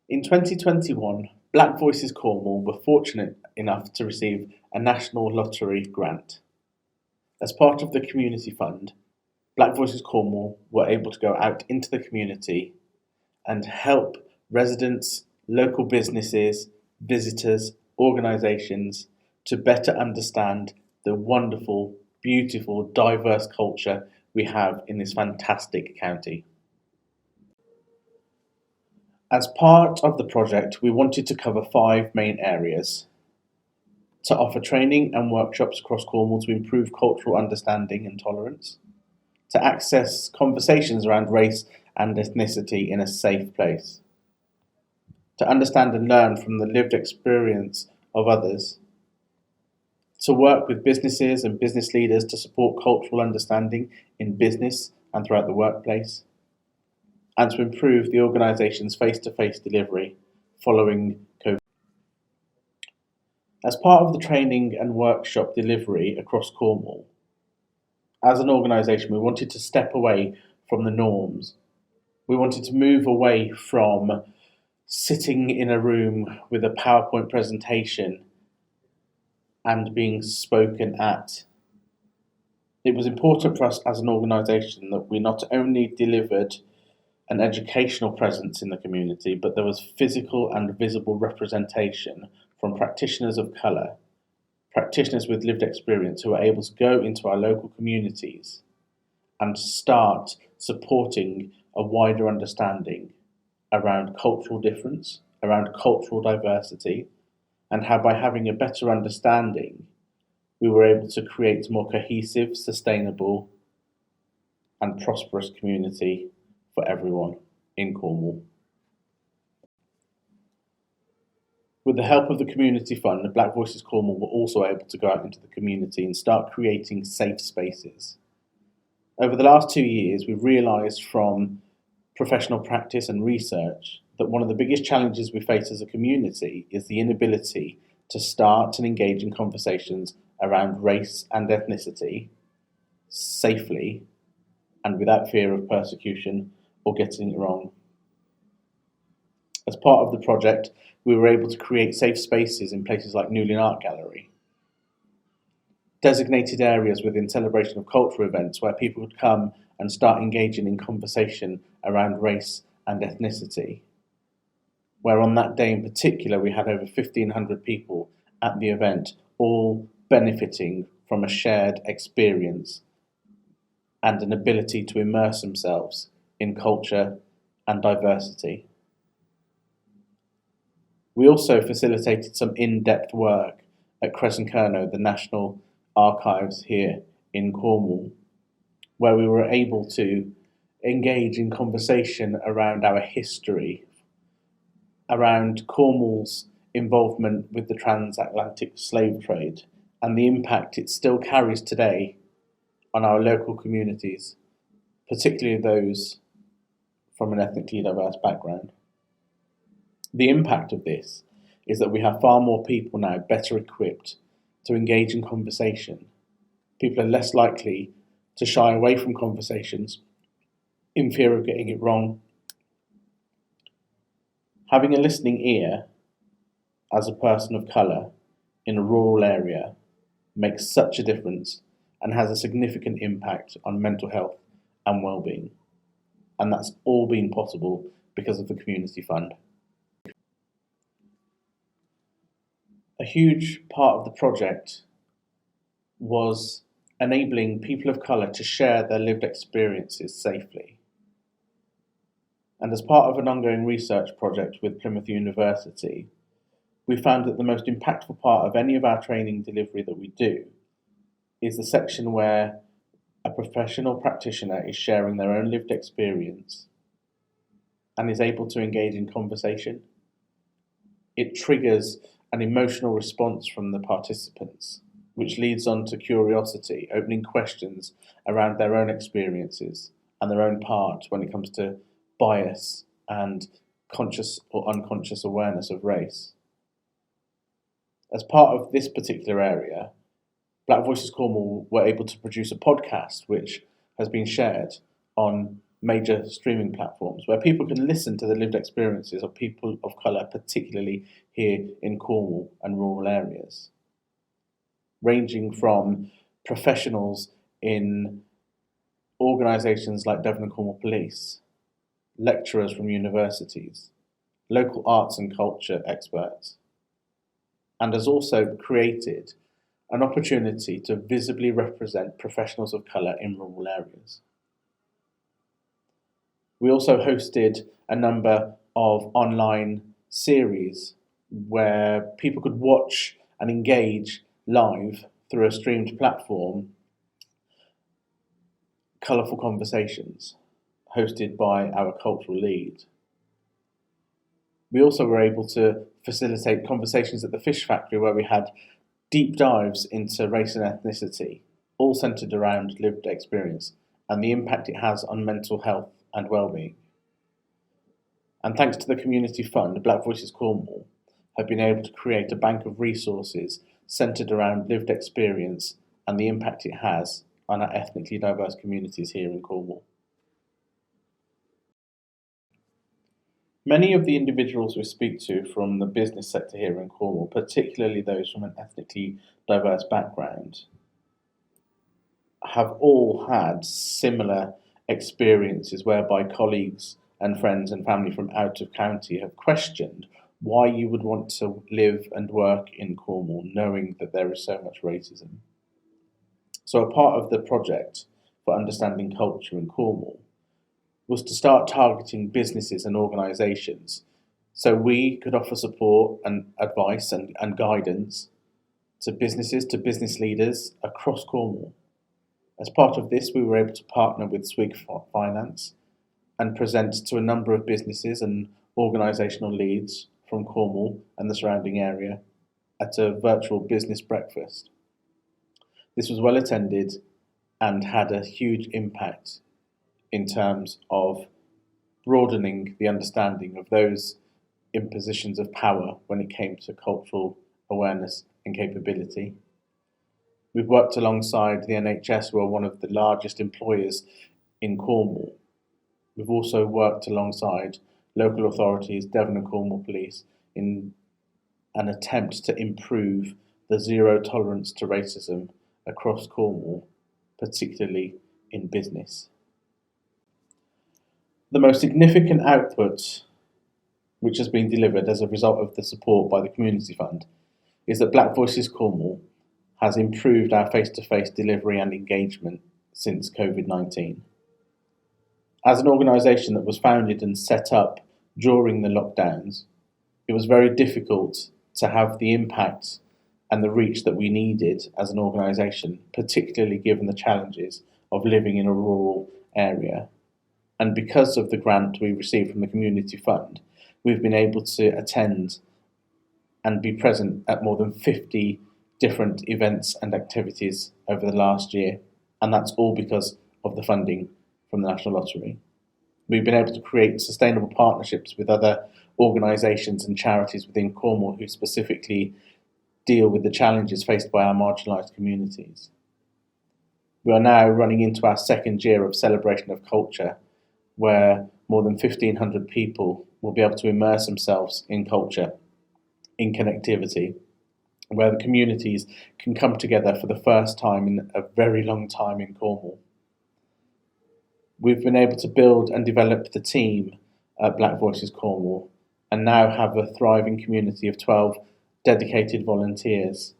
In 2021, Black Voices Cornwall were fortunate enough to receive a National Lottery grant. As part of the Community Fund, Black Voices Cornwall were able to go out into the community and help residents, local businesses, visitors, organisations to better understand the wonderful, beautiful, diverse culture we have in this fantastic county. As part of the project, we wanted to cover 5 main areas: to offer training and workshops across Cornwall to improve cultural understanding and tolerance, to access conversations around race and ethnicity in a safe place, to understand and learn from the lived experience of others, to work with businesses and business leaders to support cultural understanding in business and throughout the workplace, and to improve the organisation's face-to-face delivery following COVID. As part of the training and workshop delivery across Cornwall, as an organisation, we wanted to step away from the norms. We wanted to move away from sitting in a room with a PowerPoint presentation and being spoken at. It was important for us as an organisation that we not only delivered an educational presence in the community, but there was physical and visible representation from practitioners of colour, practitioners with lived experience who are able to go into our local communities and start supporting a wider understanding around cultural difference, around cultural diversity, and how by having a better understanding, we were able to create a more cohesive, sustainable, and prosperous community for everyone in Cornwall. With the help of the Community Fund, the Black Voices Cornwall were also able to go out into the community and start creating safe spaces. Over the last 2 years, we've realised from professional practice and research that one of the biggest challenges we face as a community is the inability to start and engage in conversations around race and ethnicity safely and without fear of persecution or getting it wrong. As part of the project, we were able to create safe spaces in places like Newlyn Art Gallery, designated areas within celebration of cultural events where people could come and start engaging in conversation around race and ethnicity, where on that day in particular we had over 1,500 people at the event, all benefiting from a shared experience and an ability to immerse themselves in culture and diversity. We also facilitated some in-depth work at Crescent-Kerno, the National Archives here in Cornwall, where we were able to engage in conversation around our history, around Cornwall's involvement with the transatlantic slave trade and the impact it still carries today on our local communities, particularly those from an ethnically diverse background. The impact of this is that we have far more people now better equipped to engage in conversation. People are less likely to shy away from conversations in fear of getting it wrong. Having a listening ear as a person of colour in a rural area makes such a difference and has a significant impact on mental health and well-being. And that's all been possible because of the Community Fund. A huge part of the project was enabling people of colour to share their lived experiences safely. And as part of an ongoing research project with Plymouth University, we found that the most impactful part of any of our training delivery that we do is the section where a professional practitioner is sharing their own lived experience and is able to engage in conversation. It triggers an emotional response from the participants, which leads on to curiosity, opening questions around their own experiences and their own part when it comes to bias and conscious or unconscious awareness of race. As part of this particular area, Black Voices Cornwall were able to produce a podcast which has been shared on major streaming platforms where people can listen to the lived experiences of people of colour, particularly here in Cornwall and rural areas, ranging from professionals in organisations like Devon and Cornwall Police, lecturers from universities, local arts and culture experts, and has also created an opportunity to visibly represent professionals of colour in rural areas. We also hosted a number of online series where people could watch and engage live through a streamed platform, colourful conversations hosted by our cultural lead. We also were able to facilitate conversations at the fish factory where we had deep dives into race and ethnicity, all centred around lived experience and the impact it has on mental health and well-being. And thanks to the community fund, Black Voices Cornwall have been able to create a bank of resources centred around lived experience and the impact it has on our ethnically diverse communities here in Cornwall. Many of the individuals we speak to from the business sector here in Cornwall, particularly those from an ethnically diverse background, have all had similar experiences whereby colleagues and friends and family from out of county have questioned why you would want to live and work in Cornwall knowing that there is so much racism. So a part of the project for understanding culture in Cornwall was to start targeting businesses and organisations so we could offer support and advice and guidance to businesses, to business leaders across Cornwall. As part of this, we were able to partner with Swig Finance and present to a number of businesses and organisational leads from Cornwall and the surrounding area at a virtual business breakfast. This was well attended and had a huge impact in terms of broadening the understanding of those in positions of power when it came to cultural awareness and capability. We've worked alongside the NHS, who are one of the largest employers in Cornwall. We've also worked alongside local authorities, Devon and Cornwall Police, in an attempt to improve the zero tolerance to racism across Cornwall, particularly in business. The most significant output which has been delivered as a result of the support by the Community Fund is that Black Voices Cornwall has improved our face-to-face delivery and engagement since COVID-19. As an organisation that was founded and set up during the lockdowns, it was very difficult to have the impact and the reach that we needed as an organisation, particularly given the challenges of living in a rural area. And because of the grant we received from the Community Fund, we've been able to attend and be present at more than 50 different events and activities over the last year. And that's all because of the funding from the National Lottery. We've been able to create sustainable partnerships with other organisations and charities within Cornwall who specifically deal with the challenges faced by our marginalised communities. We are now running into our second year of celebration of culture, where more than 1,500 people will be able to immerse themselves in culture, in connectivity, where the communities can come together for the first time in a very long time in Cornwall. We've been able to build and develop the team at Black Voices Cornwall and now have a thriving community of 12 dedicated volunteers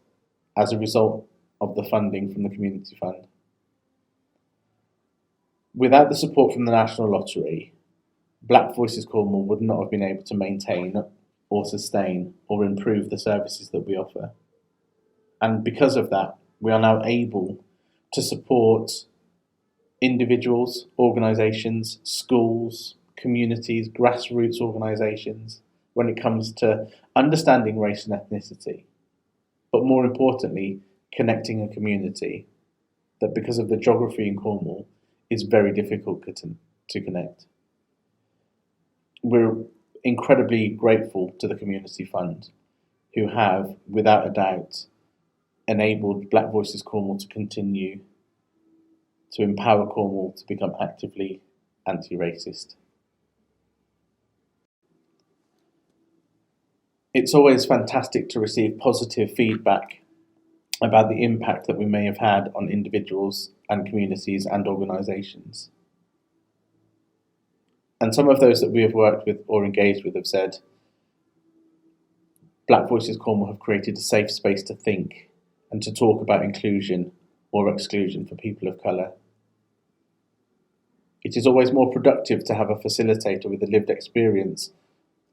as a result of the funding from the Community Fund. Without the support from the National Lottery, Black Voices Cornwall would not have been able to maintain or sustain or improve the services that we offer. And because of that, we are now able to support individuals, organisations, schools, communities, grassroots organisations when it comes to understanding race and ethnicity, but more importantly, connecting a community that, because of the geography in Cornwall, is very difficult to connect. We're incredibly grateful to the Community Fund, who have, without a doubt, enabled Black Voices Cornwall to continue to empower Cornwall to become actively anti-racist. It's always fantastic to receive positive feedback about the impact that we may have had on individuals and communities and organisations. And some of those that we have worked with or engaged with have said, Black Voices Cornwall have created a safe space to think and to talk about inclusion or exclusion for people of colour. It is always more productive to have a facilitator with a lived experience,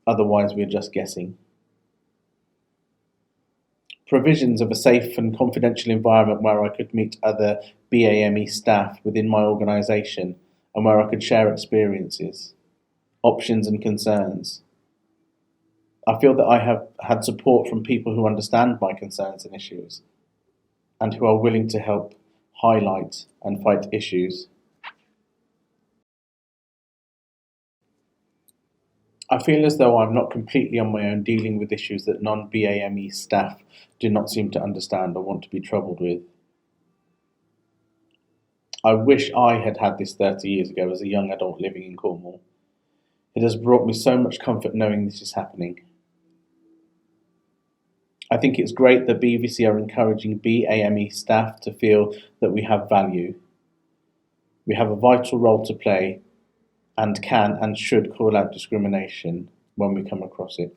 otherwise we're just guessing. Provisions of a safe and confidential environment where I could meet other BAME staff within my organisation and where I could share experiences, options and concerns. I feel that I have had support from people who understand my concerns and issues and who are willing to help highlight and fight issues. I feel as though I'm not completely on my own dealing with issues that non-BAME staff do not seem to understand or want to be troubled with. I wish I had had this 30 years ago as a young adult living in Cornwall. It has brought me so much comfort knowing this is happening. I think it's great that BVC are encouraging BAME staff to feel that we have value. We have a vital role to play and can and should call out discrimination when we come across it.